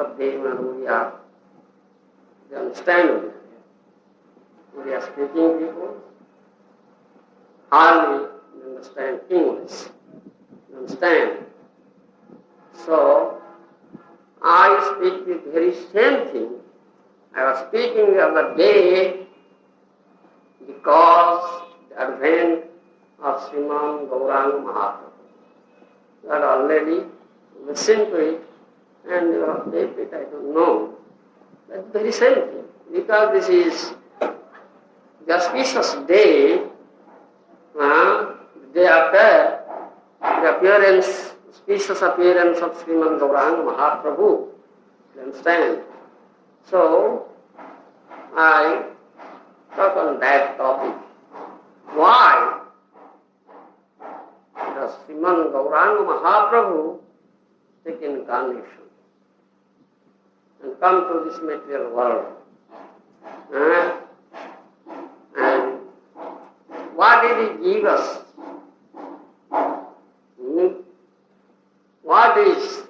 of them we are, they understand. We are speaking people, hardly understand English. You understand? So, I speak the very same thing. I was speaking the other day because the advent of Srimad Gauranga Mahaprabhu. You had already listened to it and you have taped it, I don't know. That's very same thing. Because this is the auspicious day, the day after the appearance, auspicious appearance of Srimad Gauranga Mahaprabhu. You understand? So, I talk on that topic. Why? Because Srimad Gauranga Mahaprabhu take incarnation and come to this material world. And what did he give us? What is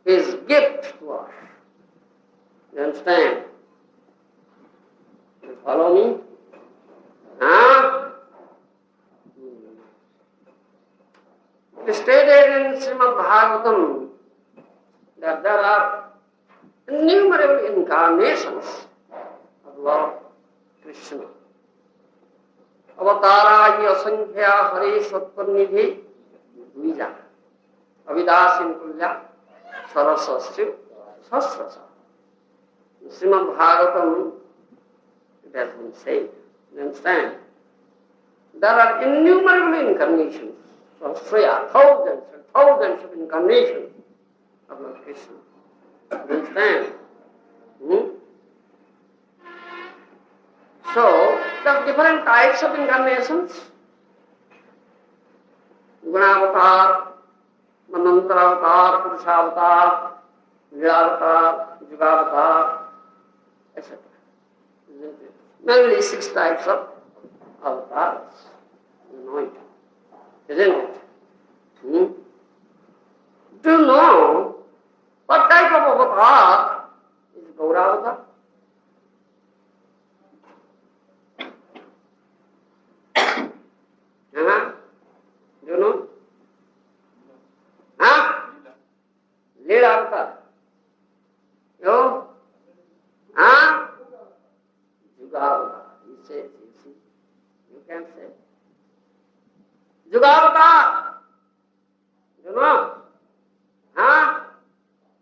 his gift to us? You understand? You follow me? It is stated in Srimad Bhagavatam that there are innumerable incarnations of Lord Krishna. Avatara asankhya hare satparnidhi dvija avidasin kulya sarasasya sasrasa. In Srimad Bhagavatam it has been said. You understand? There are innumerable incarnations of Sriya, thousands and thousands of incarnations of Lord Krishna. You understand? So, there are different types of incarnations. Gunavatar, Manantara-avatar, Purusha-avatar, Lila-avatar, Juga-avatar, etc. Mainly 6 types of avatars. You know it, isn't it? Do you know what type of avatar is Gaura avatar? Do you know? Lila avatar. You? Juga avatar. He says, you see. You can say. Juga avatar. You know?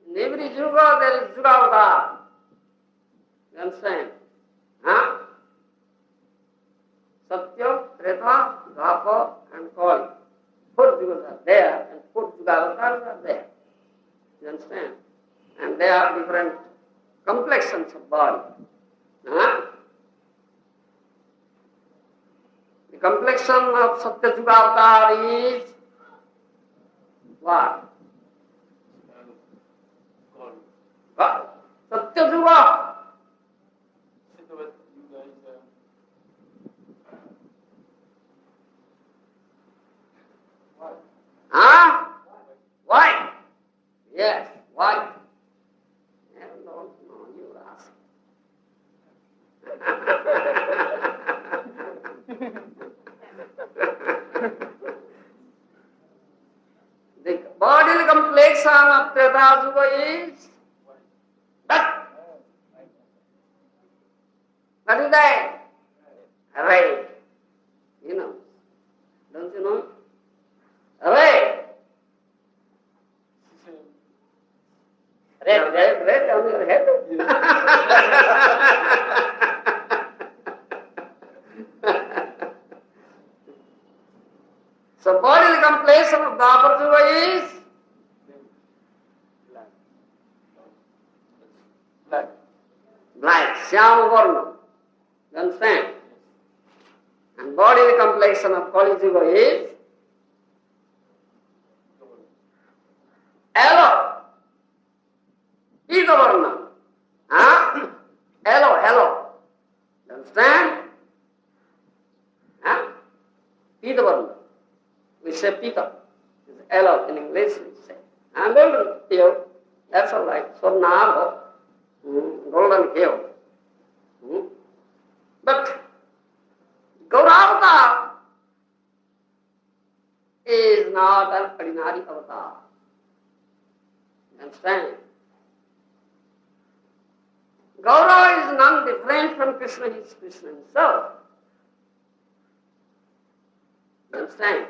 In every Juga there is Juga avatar. You understand? Satya, Treta, Dhapa and Kali. 4 Jugas are there and 4 Juga avatars are there. You understand? And they are different complexions of body. The complexion of Satya Juga avatar is what? Satya Juga. White. Yes, white. I don't know, you ask. The bodily complexion of Treta Juga is that. What is that? Red. You know. Don't you know? Red. Red on your head. So bodily complexion of Dwapar Juga is black, Shyama Varna. You understand? And bodily complexion of Kali Juga is yellow. Pita Varna. Yellow. You understand? Pita Varna. We say Pita. It's yellow in English we say. And golden, That's all right. Swarnabha, golden hair. But Gaura is not an ordinary avatar. You understand? Gaura is none different from Krishna, he is Krishna himself. You understand?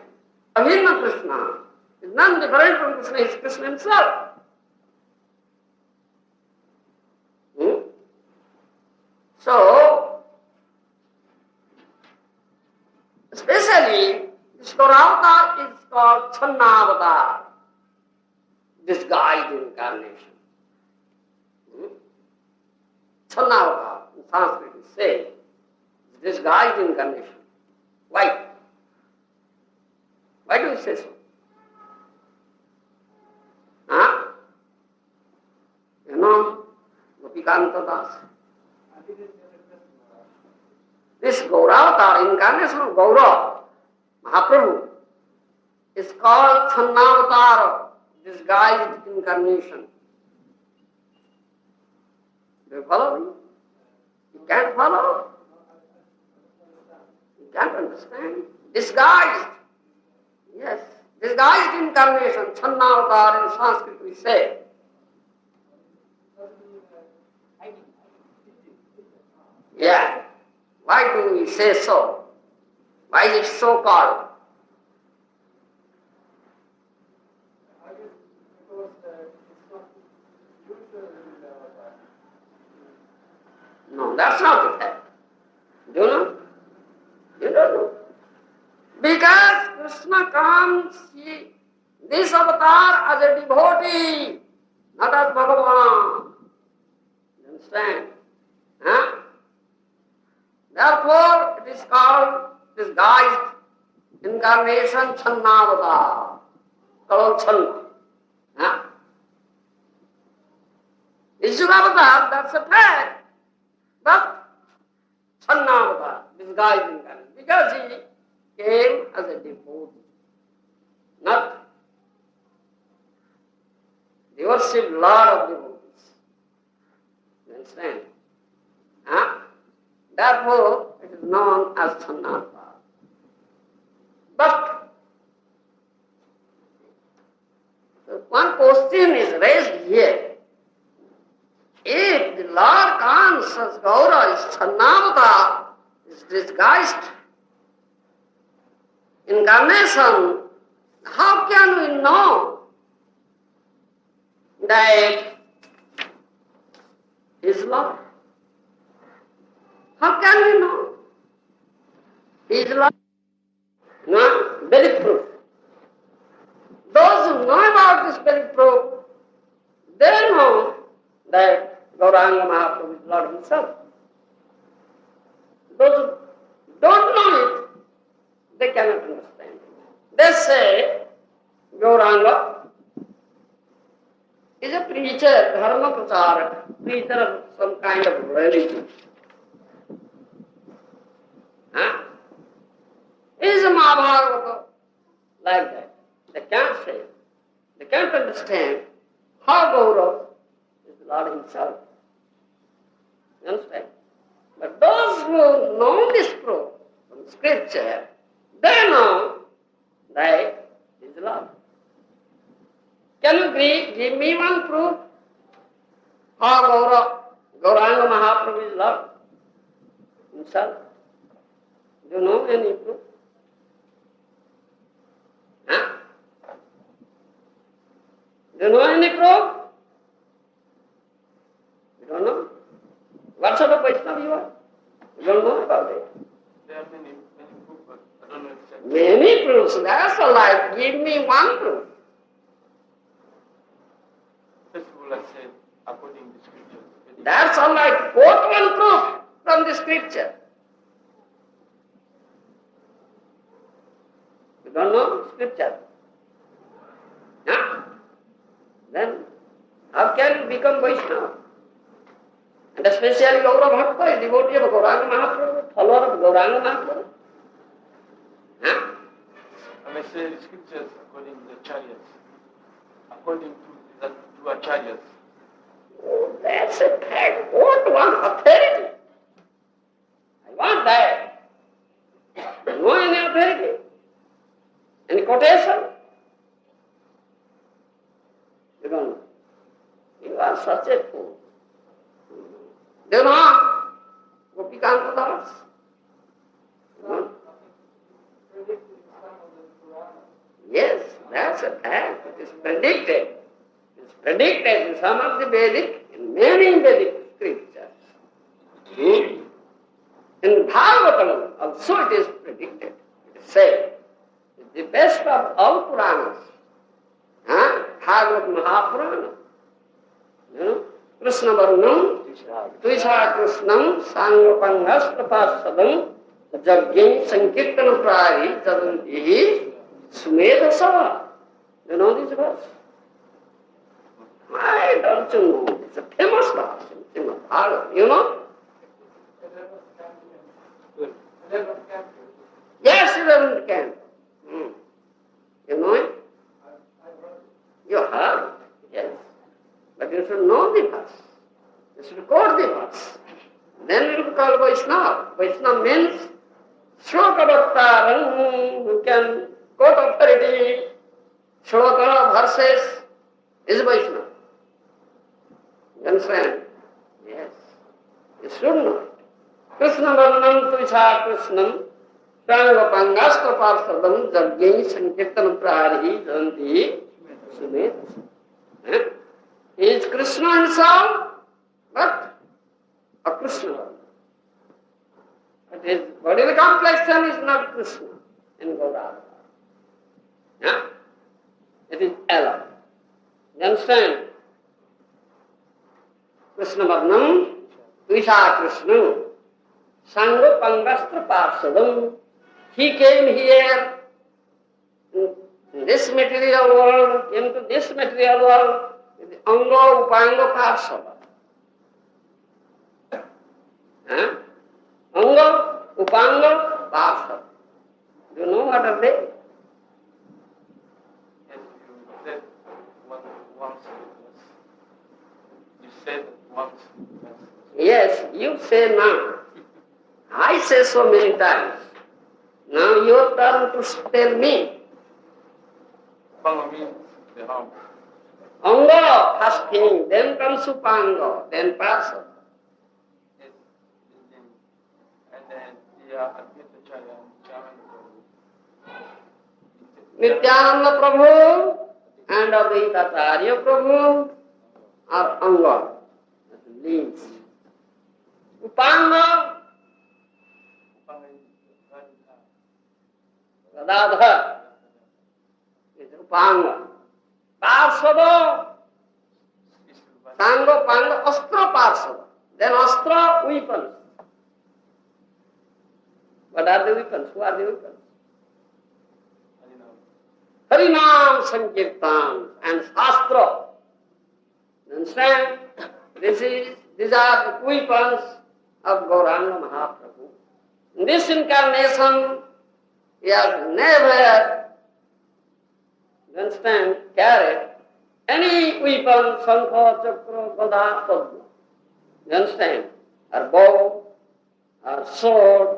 Abhinna Krishna is none different from Krishna, he is Krishna himself. So, especially this Gaura is called Channavatar, disguised incarnation. Channavatar, in Sanskrit it says, disguised incarnation. Why? Why do you say so? Huh? You know, Gopikanta Das. This Gauravatar, incarnation of Gaura, Mahaprabhu, is called Channavatar, disguised incarnation. Do you follow me? You can't follow? You can't understand? Disguised. Yes, disguised incarnation, Channavatar in Sanskrit we say. Yeah. Why do we say so? Why is it so called? No, that's not the fact. Do you know? You don't know. Because Krishna comes, this avatar as a devotee, not as Bhagavan. You understand? Huh? Therefore, it is called disguised incarnation Channavatar, called Channa. Huh? Ishwaravatar, that's a fact, but Channavatar, disguised incarnation, because he came as a devotee, not the worship Lord of devotees. You understand? Huh? Therefore, it is known as Channavatar. But one question is raised here. If the Lord comes as Gaura is Channavatar, is disguised incarnation, how can we know that he is Lord? How can we know? He is Lord. No, very proof. Those who know about this very proof, they know that Gauranga Mahaprabhu is Lord himself. Those who don't know it, they cannot understand. They say Gauranga is a preacher, dharma pracharak, preacher of some kind of religion. Huh? Is a Mahabharata like that? They can't say. They can't understand how Gaura is the Lord himself. You understand? But those who know this proof from scripture, they know that he is the Lord. Can you give me one proof how Gauranga Mahaprabhu is Lord himself? Do you know any proof? Huh? Do you know any proof? You don't know? What sort of Vaishnava you are? You don't know about it. There are many proofs, but I don't know exactly. Many proofs, that's all right. Give me one proof. First of all, I said, according to scriptures. That's all right. Quote one proof from the scripture. You don't know scripture? Huh? Then how can you become Vaishnava? And especially Gaura Bhakta is devotee of Gauranga Mahaprabhu, follower of Gauranga Mahaprabhu. Huh? And I say scriptures according to the chariots, according to two acharyas. Oh, that's a fact. What one authority? I want that. No any authority? Any quotation? You don't know. You are such a fool. Do you know Gopikanta Das? Yes, that's a fact. It is predicted. It is predicted in some of the Vedic, in many Vedic scriptures. In Bhagavatam also it is predicted. It is said, it is the best of all Puranas. Bhagavad Mahapurana. You know, Krishna Varnam, Tuisha Krishnam, Sangapangas Prapasadam, Jagyin Sankirtana Prari, Jadantihi, Sumedasa. You know this verse? Why don't you know? It's a famous verse in Srimad Bhagavatam, you know? Yes, 11th canto. You know it? You heard it, yes. But you should know the verse. You should quote the verse. Then you will call Vaishnava. Vaishnava means Shloka Bhaktaran, who can quote authority, Shloka, verses, is Vaishnava. You understand? Yes. You should know it. Krishna Varnam Tuisha Krishnam, Srangapangastra Parsadam, Jagyin Sankirtana Prahari, Janti, Sumedasa. He is Krishna himself, but a Krishna. But his bodily complexion is not Krishna in Gaura. Yeah? It is Allah. You understand? Krishna Varnam, Tuisha Krishna, Sangha Pangastra Parsadam. He came here in this material world, into this material world, with the Anga Upanga Parsada. Anga Upanga Parsada. Do you know what are they? Yes, you said once. Yes, you say now. I say so many times. Now your turn to tell me. Upanga means the arm. Anga, first thing, then comes Upanga, then Parsada. Yes, and then the Advaita Acharya and Nityananda Prabhu and Advaita Acharya Prabhu are Anga, leaves. Upanga, Gadadhar, is Upanga. Parsada, Sanga, Panga, Astra, Parsada. Then Astra, weapons. What are the weapons? Who are the weapons? Harinam Sankirtan and Shastra. Understand? These are the weapons of Gauranga Mahaprabhu. In this incarnation, he has never, you understand, carried any weapon, Sankha, Chakra, Gada, Padma. You understand? Or bow, or sword,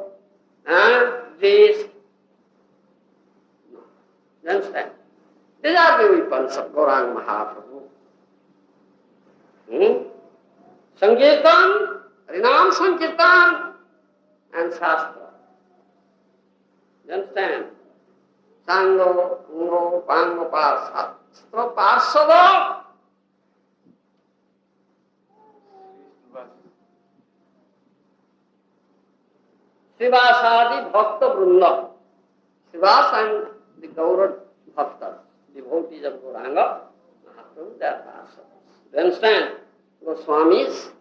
this. No. You understand? These are the weapons of Gauranga Mahaprabhu. Sankirtan, Harinam Sankirtan, and Shastra. You understand? Sangha, Ungo, Pango, Parsada. Parsada. Srivasadi Bhakta Vrunda. Srivas and the Gaura Bhaktas, devotees of Gauranga Mahaprabhu, they are Parsadas. You understand? Goswamis,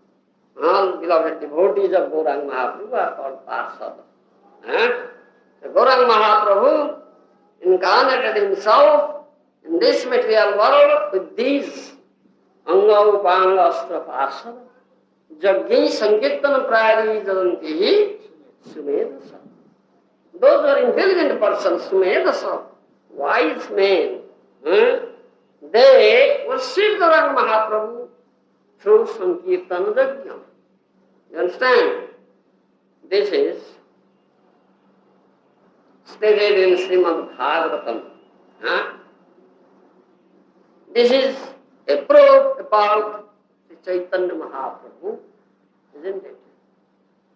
all beloved devotees of Gauranga Mahaprabhu are called Parsadas. The Gauranga Mahaprabhu incarnated himself in this material world with these Anga, Upanga, Astra, Parsada. Jagyi Sankirtana Prayari Jadantihi Sumedasa. Those are intelligent persons, Sumedasa, wise men. they worship Gauranga Mahaprabhu through Sankirtan Yajna. You understand? This is stated in Srimad Bhagavatam. Huh? This is a proof about the Chaitanya Mahaprabhu, isn't it?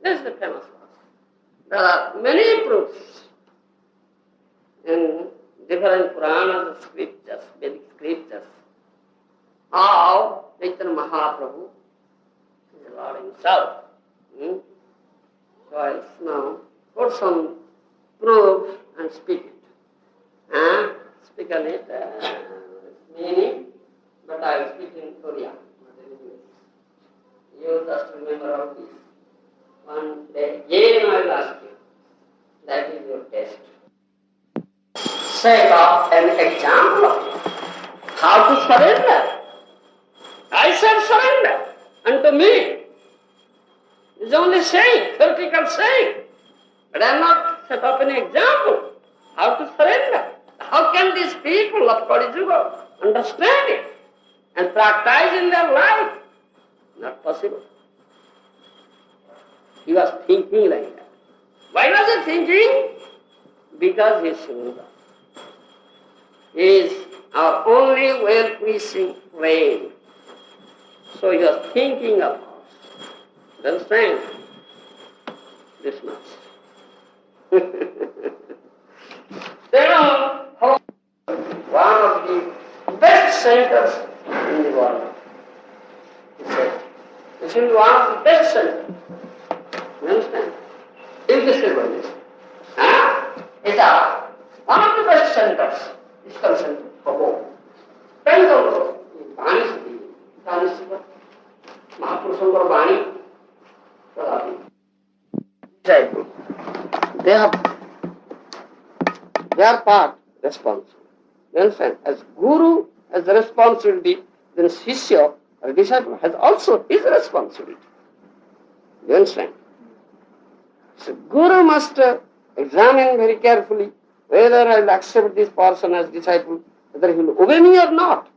This is the famous verse. There are many proofs in different Puranas, scriptures, Vedic scriptures, how Chaitanya Mahaprabhu is the Lord himself. So I'll now put some proof and speak it. Speak on it, meaning, but I'll speak in Korea, not in English. You just remember all this. One day again I will ask you. That is your test. Set up an example of it. How to surrender. I said surrender unto me. It's only saying, theoretical saying. But I am not set up an example. How to surrender. How can these people of Kali Yuga understand it and practice in their life? Not possible. He was thinking like that. Why was he thinking? Because he is Srimad. He is our only well-wishing friend. So he was thinking of us. Understand? This much. They know how one of the best centers in the world. He said, this is one of the best centers. You understand? In this world. It's one of the best centers. It's concerned for both. Depends on the Mahapurusham Bani. They are part responsible. You understand? As Guru has the responsibility, then Shishya or disciple has also his responsibility. You understand? So Guru must examine very carefully whether I will accept this person as disciple, whether he will obey me or not.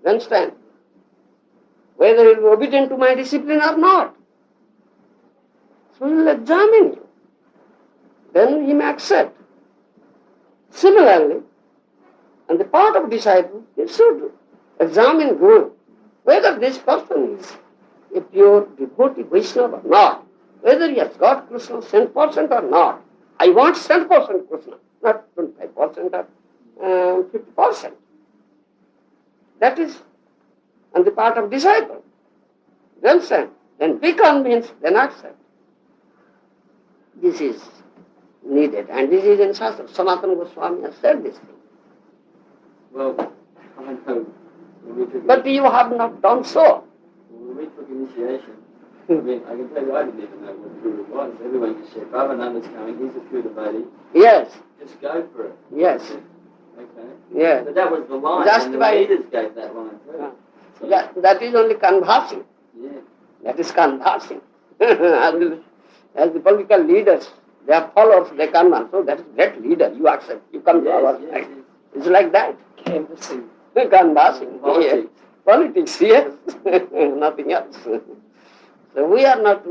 You understand? Whether he will be obedient to my discipline or not. So he will examine you. Then he may accept. Similarly, on the part of disciple, he should examine Guru, whether this person is a pure devotee Vaishnava or not, whether he has got Krishna 100% or not. I want 100% Krishna, not 25% or 50%. That is on the part of disciple. You understand? Then be convinced, then accept. This is needed, and this is in Shastra. Sanatana Goswami has said this thing. Well, I know. But you have not done so. When we took initiation, I mean, I can tell you I didn't even know what Guru was. Everyone just said, Bhavananda's coming, he's a true devotee. Yes. Just go for it. Yes. Okay. Yes. But that was the line, Just and the by leaders gave that line too. So, that is only conversing. yeah. That is conversing. As the political leaders, they are followers, they converse. So that is great leader. You accept. You come to our side. Yes. It's like that. Canvassing. Conversing. Politics. Yes. Politics, yes. Nothing else. So we are not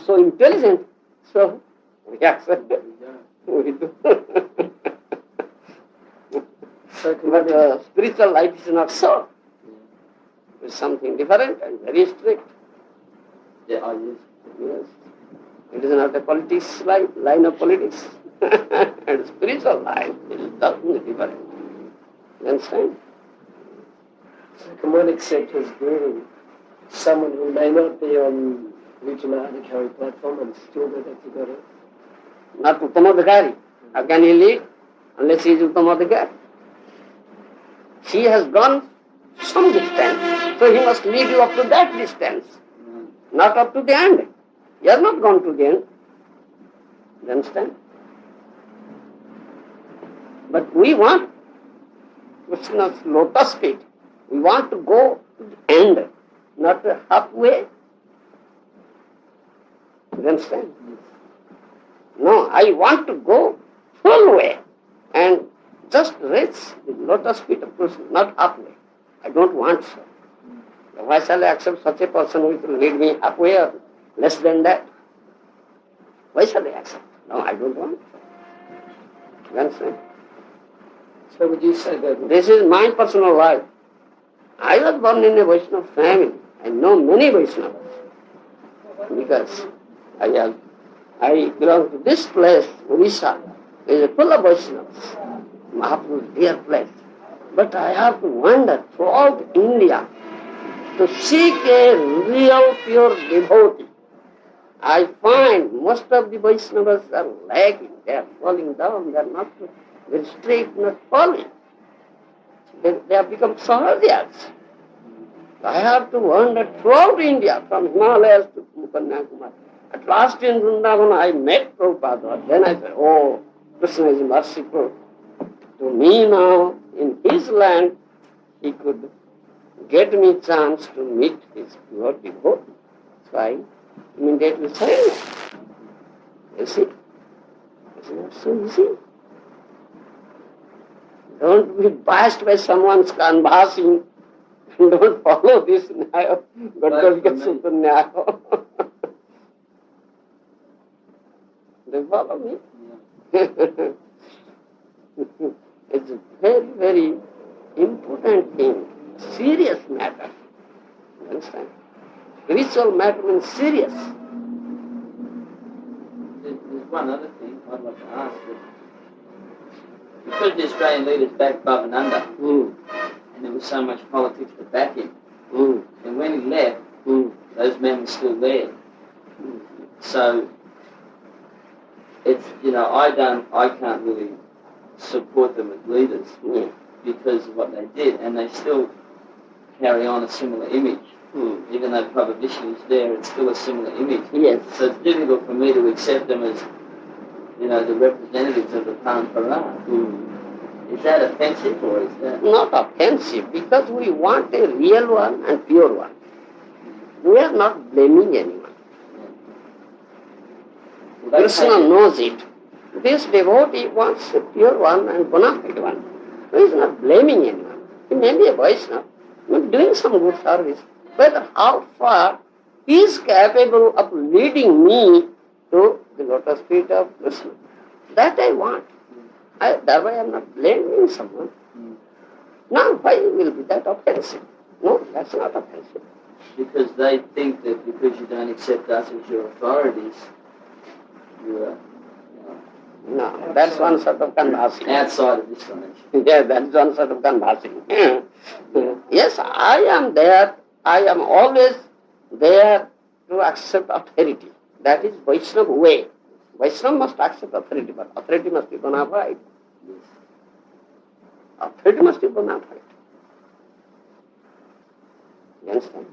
so intelligent. So we accept it. We do. But spiritual life is not so. It's something different and very strict. Yeah, I use. Yes. It is not a politics line of politics. And spiritual life is totally different. You understand? So can one accept as Guru someone who may not be on Vijayanathikari platform and still be that together? Not Uttamadhikari. How can he lead unless he is Uttamadhikari? He has gone some distance, so he must lead you up to that distance, not up to the end. You are not gone to the end. You understand? But we want Krishna's lotus feet. We want to go to the end, not halfway. You understand? No, I want to go full way. And just reach the lotus feet of Krishna, not halfway. I don't want so. Why shall I accept such a person who will lead me halfway or less than that? Why shall I accept? No, I don't want so. You understand? So would you say that This is my personal life. I was born in a Vaishnava family. I know many Vaishnavas because I belong to this place, Odisha. It is full of Vaishnavas. Mahaprabhu's dear place. But I have to wander throughout India to seek a real pure devotee. I find most of the Vaishnavas are lagging. They are falling down. They are not very straight, not falling. They have become sahajas. I have to wander throughout India, from Himalayas to Kanyakumari. At last in Vrindavan I met Prabhupada. Then I said, oh, Krishna is merciful to me now. In his land, he could get me chance to meet his pure devotee. So I immediately said, you see, it's not so easy. Don't be biased by someone's canvassing. Don't follow this Nyaya. Gadgalika Sutra Nyaya. They follow me? Yeah. It's a very, very important thing. Serious matter. You understand? Spiritual matter means serious. There's one other thing I'd like to ask. Because the Australian leaders backed Bhubaneswar, and there was so much politics to back him, and when he left, those men were still there. So it's, I can't really support them as leaders because of what they did, and they still carry on a similar image. Even though prohibition is there, it's still a similar image. Yes. So it's difficult for me to accept them as, the representatives of the Parampara. Is that offensive or is that... Not offensive, because we want a real one and pure one. We are not blaming anyone. Krishna knows it. This devotee wants a pure one and bona fide one. He is not blaming anyone. He may be a Vaishnava, doing some good service, but how far he is capable of leading me to the lotus feet of Krishna. That I want. Thereby I am not blaming someone. Now, why will be that offensive? No, that's not offensive. Because they think that because you don't accept us as your authorities, you are... No, that's one sort of canvassing. Outside of this dimension. Yeah, that's one sort of canvassing. Yes, I am there. I am always there to accept authority. That is Vaishnava way. Vaishnava must accept authority, but authority must be bona fide. Yes. Authority must be bona fide. You understand?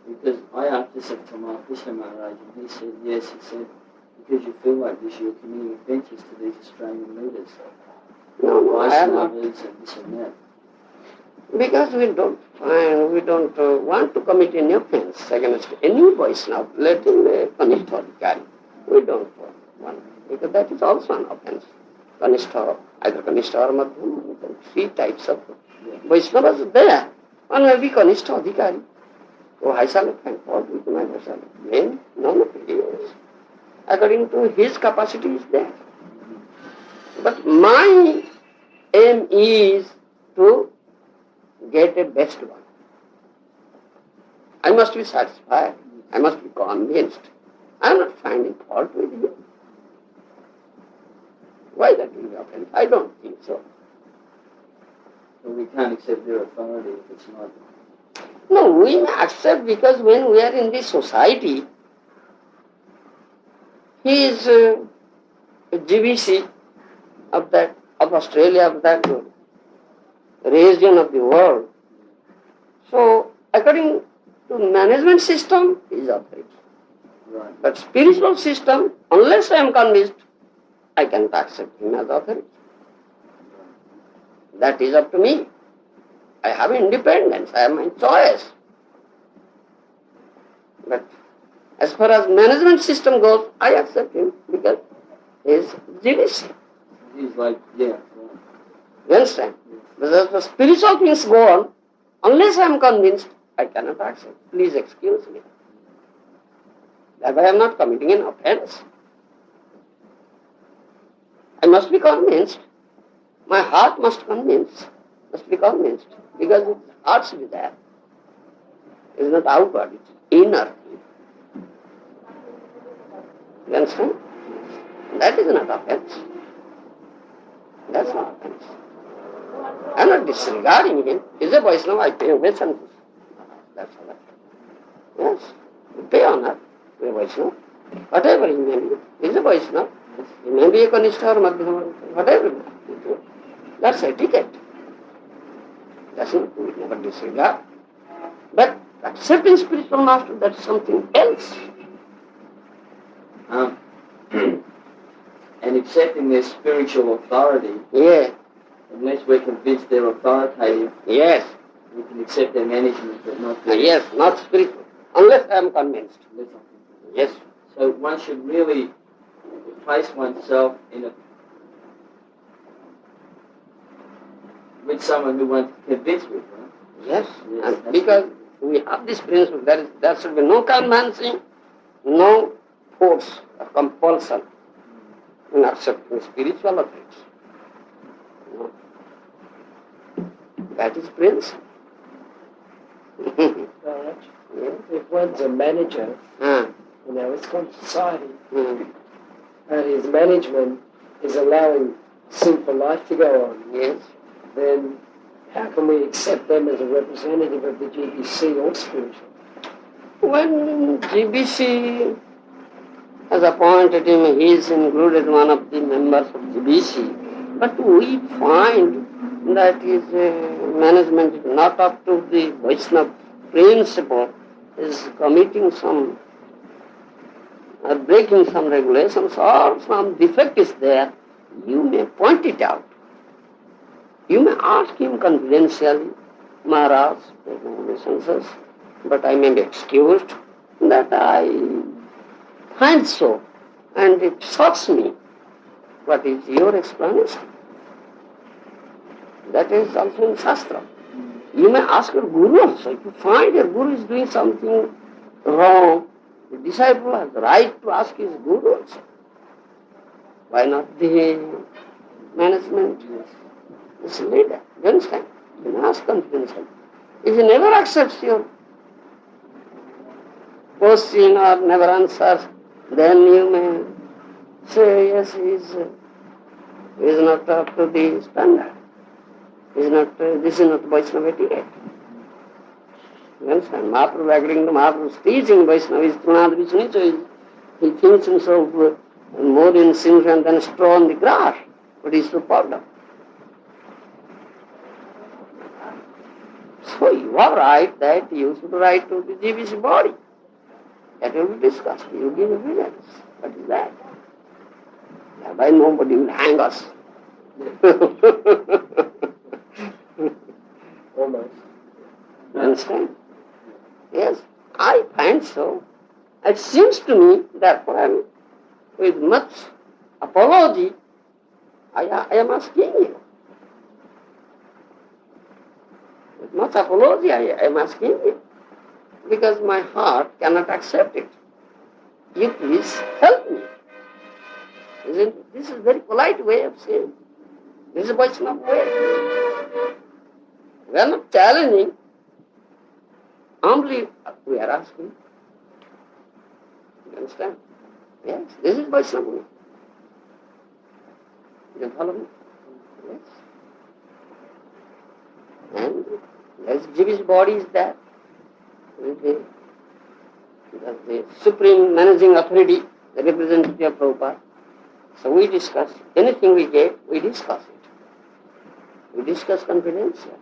Because I asked this of Krishna Maharaja, and he said, yes, he said, because you feel like this, you're committing offences to these Australian leaders. No, I am not. And this and that. Because we don't want to commit any offence against any Vaishnava, let him be Kanishta Adhikari. We don't want, because that is also an offence. Kanishta, either Kanishta or Madhyam, three types of Vaishnavas there. One may be Kanishta Adhikari. Oh, I shall find fault with my Vaishnava. Then, no, he is. According to his capacity is there. But my aim is to get a best one. I must be satisfied. I must be convinced. I am not finding fault with him. Why that will be offensive? I don't think so. So we can't accept their authority if it's not... No, we may accept because when we are in this society, he is a GBC of Australia, of that region of the world. So, according to management system, he is authority. Right. But spiritual system, unless I am convinced, I cannot accept him as authority. That is up to me. I have independence, I have my choice. But as far as management system goes, I accept him because he is GBC. He's like, yeah. You understand? Because the spiritual things go on, unless I am convinced, I cannot accept. Please excuse me. That I am not committing an offense. I must be convinced. My heart must be convinced. Because its heart should be there. It's not outward, it's inner. You understand? That is not offense. That's not offense. I am not disregarding him. He's a Vaishnava, I pay obeisance. That's all right. Yes, we pay honor to a Vaishnava. Whatever he may be, he's a Vaishnava. He may be a Kanishta or Madhyama, whatever. That's etiquette. That's not, we never disregard. But accepting spiritual master, that's something else. And accepting their spiritual authority, Yeah. unless we're convinced they're authoritative, Yes. we can accept their management, but not their... Yes, not spiritual. Unless I am convinced. Yes. So one should really place oneself with someone who one's convinced with, right? Yes. Yes, And that's because we have this principle, there should be no convincing, no force or compulsion in accepting spiritual authorities. No. That is principle. Maharaj, if one's a manager in our Western society, and his management is allowing sinful life to go on, Yes. then how can we accept them as a representative of the GBC or spiritual? When GBC has appointed him, he is included one of the members of GBC. But we find that his management is not up to the Vaishnava principle, is committing some, breaking some regulations or some defect is there, you may point it out. You may ask him confidentially, Maharaj, but I may be excused that I find so, and it shocks me. What is your explanation? That is also in Shastra. You may ask your Guru also. If you find your Guru is doing something wrong, the disciple has the right to ask his Guru also. Why not the management? This leader. You understand? You may ask confidentially. If he never accepts your question or never answers, then you may say, yes, he is not up to the standard. This is not Vaishnava etiquette. You understand? Mahaprabhu, according to Mahaprabhu's teaching, Vaishnava is Trunad Vishnu. He thinks himself more insignificant than straw on the grass, but he is so powder. So you are right that you should write to the GBC body. That will be discussed. You give evidence. What is that? Thereby nobody will hang us. Almost. You understand? Yes, I find so. It seems to me that with much apology, I am asking you. With much apology, I am asking you. Because my heart cannot accept it. You please help me. Isn't it? This is a very polite way of saying. This is a Vaishnava way. We are not challenging. Humbly we are asking. You understand? Yes, this is Vaishnava way. You follow me? Yes. And as Jewish body is there, the supreme managing authority, the representative of Prabhupada. So we discuss, anything we get, we discuss it. We discuss confidentially.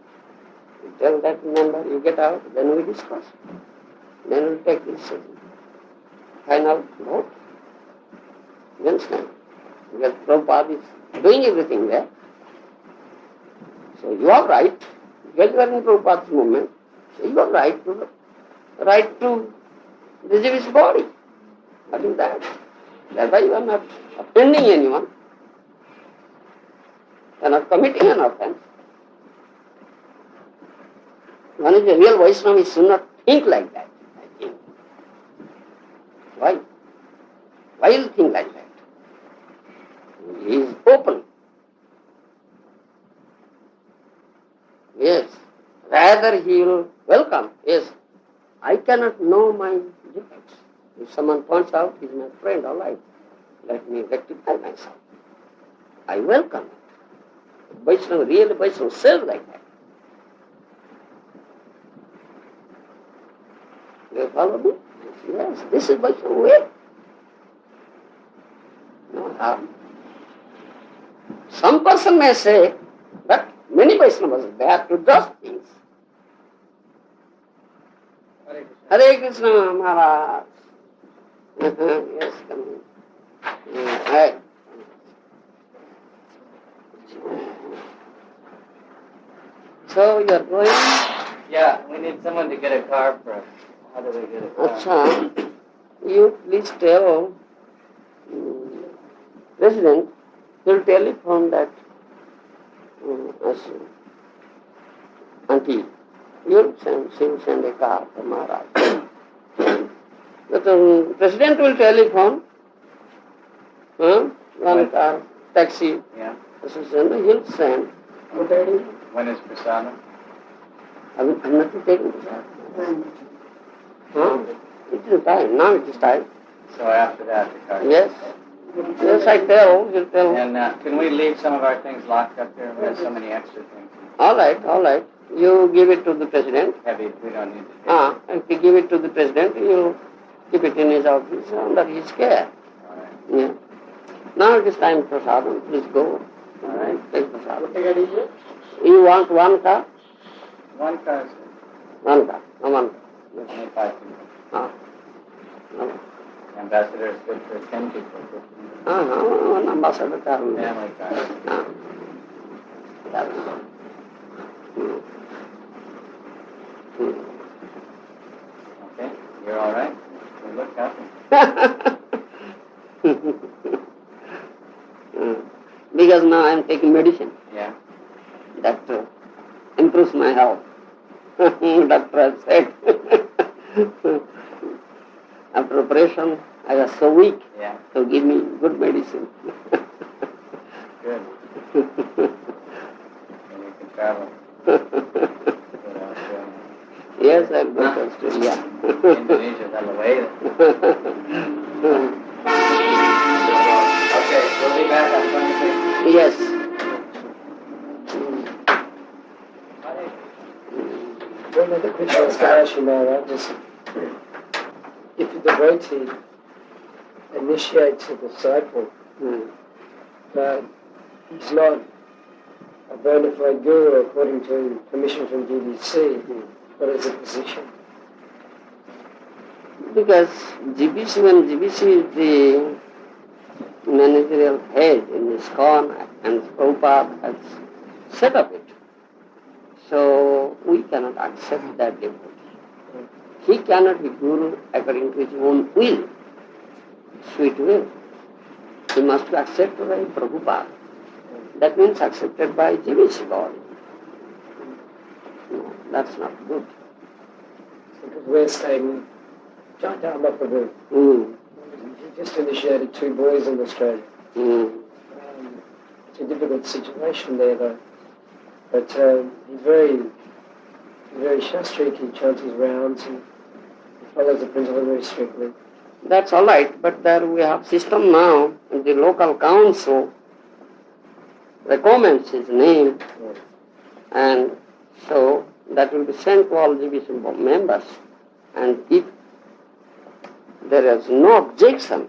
We tell that member, you get out, then we discuss. Then we'll take the decision. Final vote. You understand? Because Prabhupada is doing everything there. So you are right. Because you are in Prabhupada's movement, so you are right to the Jewish body. What is that? Thereby you are not offending anyone. cannot committing an offense. One is a real Vaishnava, he should not think like that, I think. Why? Why will he think like that? He is open. Yes. Rather he will welcome. Yes. I cannot know my defects. If someone points out, he is my friend, all right. Let me rectify myself. I welcome it. Vaishnava, real Vaishnava says like that. You follow me? Yes, this is Vaishnava way. No harm. Some person may say, but many Vaishnavas, they have to do things. Hare Krishna, Maharaj. Yes, come on. Right. So you are going? Yeah, we need someone to get a car for us. How do we get a car? Acha, you please tell President, he'll telephone that auntie. She will send a car for Maharaj. But President will telephone one car, taxi. Yeah. He'll send. When is Prasadam? I'm not taking Prasadam. It is time. Now it is time. So after that, the car. Yes. Yes, I tell. He'll tell. And can we leave some of our things locked up here? We have so many extra things. All right. You give it to the President. Heavy, we don't need to take it. If you give it to the President, you keep it in his office under his care. All right. Yeah. Now it is time for Prasadam. Please go. All right. Take Prasadam. You want one car? One car, sir. One car. No, one car. Yes. Only 5 people. No. Ambassador is good for 10 people. 15 people. One ambassador car. Family car. Okay, you're all right? You look happy. Because now I am taking medicine. Yeah. That improves my health. Doctor has said. After operation, I was so weak. Yeah. So give me good medicine. Good. And you can travel. Go to Australia. Yes, I'll go to Australia. Indonesia, that'll wait. Okay, we'll be back on 26. Yes. One other question I was going to ask you, Maharaja, just if a devotee initiates a disciple, but he's not a bona fide guru according to permission from GBC, what is the position? Because GBC, when GBC is the managerial head in ISKCON and Prabhupada has set up it, so we cannot accept that devotee. He cannot be guru according to his own will, sweet will. He must be accepted by Prabhupada. That means accepted by GBC body. No, that's not good. Because we're staying Chaitanya Prabhu. He just initiated 2 boys in Australia. It's a difficult situation there though. But he's very shastric, he chants his rounds and he follows the principle very strictly. That's all right, but there we have system now, and the local council recommends his name, and so that will be sent to all GBC members, and if there is no objection,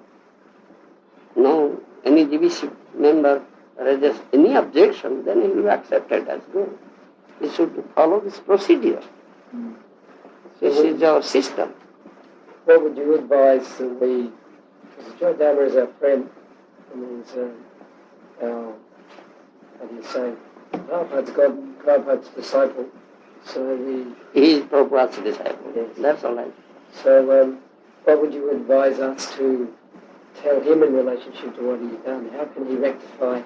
any GBC member raises any objection, then he will be accepted as good. He should follow this procedure. This is our system. What would you advise that we, because Joe Dhamma is our friend, and he's our, how do you say, Prabhupada's disciple, so he is Prabhupada's disciple. Yes. That's all right. So what would you advise us to tell him in relationship to what he's done? How can he rectify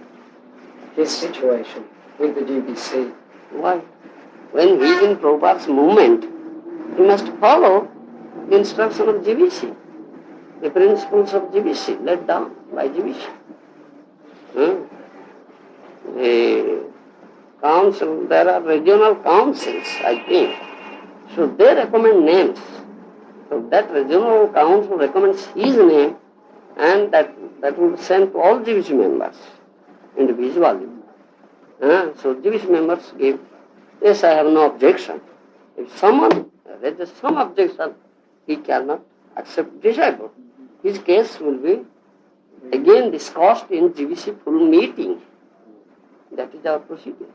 his situation with the GBC? Why? When he is in Prabhupada's movement, he must follow the instruction of GBC, the principles of GBC laid down by GBC. The council, there are regional councils, I think. So they recommend names. So that regional council recommends his name, and that will be sent to all GBC members individually. So GBC members give, yes, I have no objection. If someone raises some objection, he cannot accept disciple. His case will be again discussed in GBC full meeting. That is our procedure.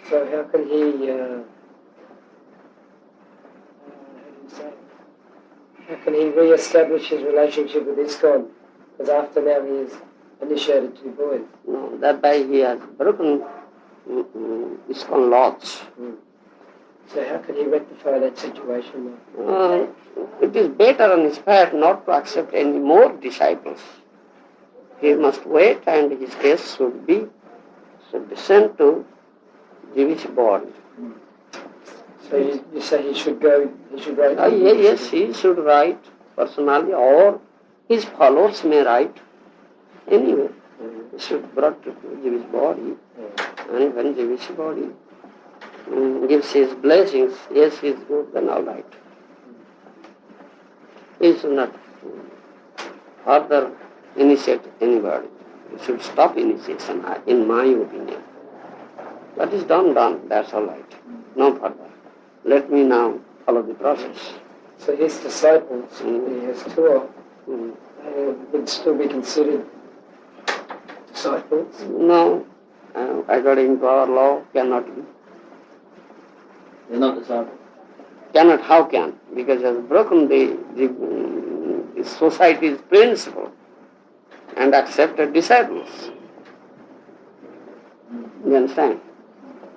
So how can he, how can he re-establish his relationship with ISKCON? Because after now he has initiated 2 boys. No, that by he has broken ISKCON laws. So how can he rectify that situation now? It is better on his part not to accept any more disciples. He must wait, and his case should be sent to GBC board. So you say he should go, he should write? Yes, he should write personally, or his followers may write. Anyway, he should brought to GBC body, and when GBC body gives his blessings, yes, he is good, then all right. He should not further initiate anybody. He should stop initiation, in my opinion. What is done, that's all right. No further. Let me now follow the process. So his disciples, he has 2 of, would still be considered disciples? No, according to our law, cannot be. They're not disciples. Cannot, how can? Because he has broken the society's principle and accepted disciples. You understand?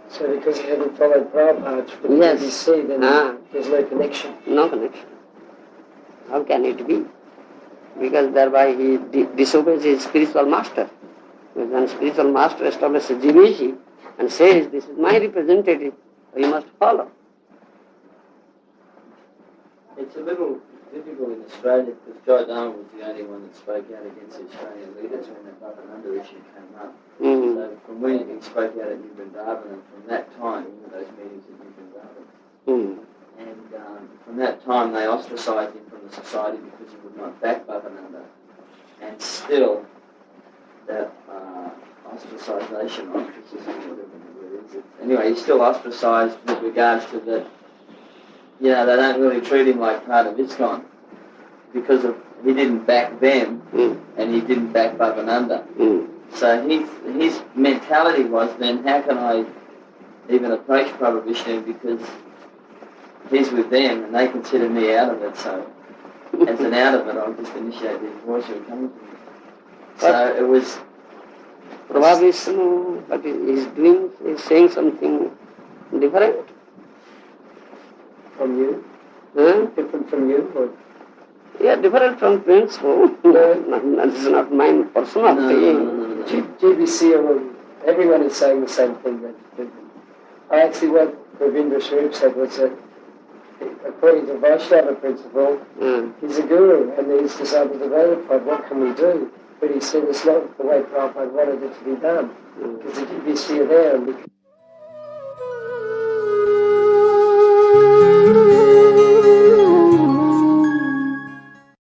So because he hadn't followed Prabhupada with the Yes. BBC, then there's no connection. No connection. How can it be? Because thereby he disobeys his spiritual master. When spiritual master establishes GBC and says, this is my representative, you must follow. It's a little difficult in Australia because Jai Dharma was the only one that spoke out against the Australian leaders when the Bhubaneswar issue came up. So from when he spoke out at New Vrindavan, and from that time, those meetings at New Vrindavan, and from that time they ostracised him from the society because he would not back Bhubaneswar. And still, that ostracisation, ostracism, whatever the word is. Anyway, he's still ostracised with regards to that. They don't really treat him like part of ISKCON because he didn't back them and he didn't back Bhavananda. So his mentality was then, how can I even approach Prabhu Vishnu because he's with them and they consider me out of it, so as an out of it I'll just initiate the voice of coming from me. So it was... Prabhu Vishnu, what he's doing, he's saying something different. From you? Different from you? Or? Yeah, different from principle. This is not my personal thing. GBC, everyone is saying the same thing. Actually what Govinda said was that according to Vaishnava principle, he's a guru and his disciples are verified. What can we do? But he said it's not the way Prabhupada wanted it to be done. Because the GBC are there and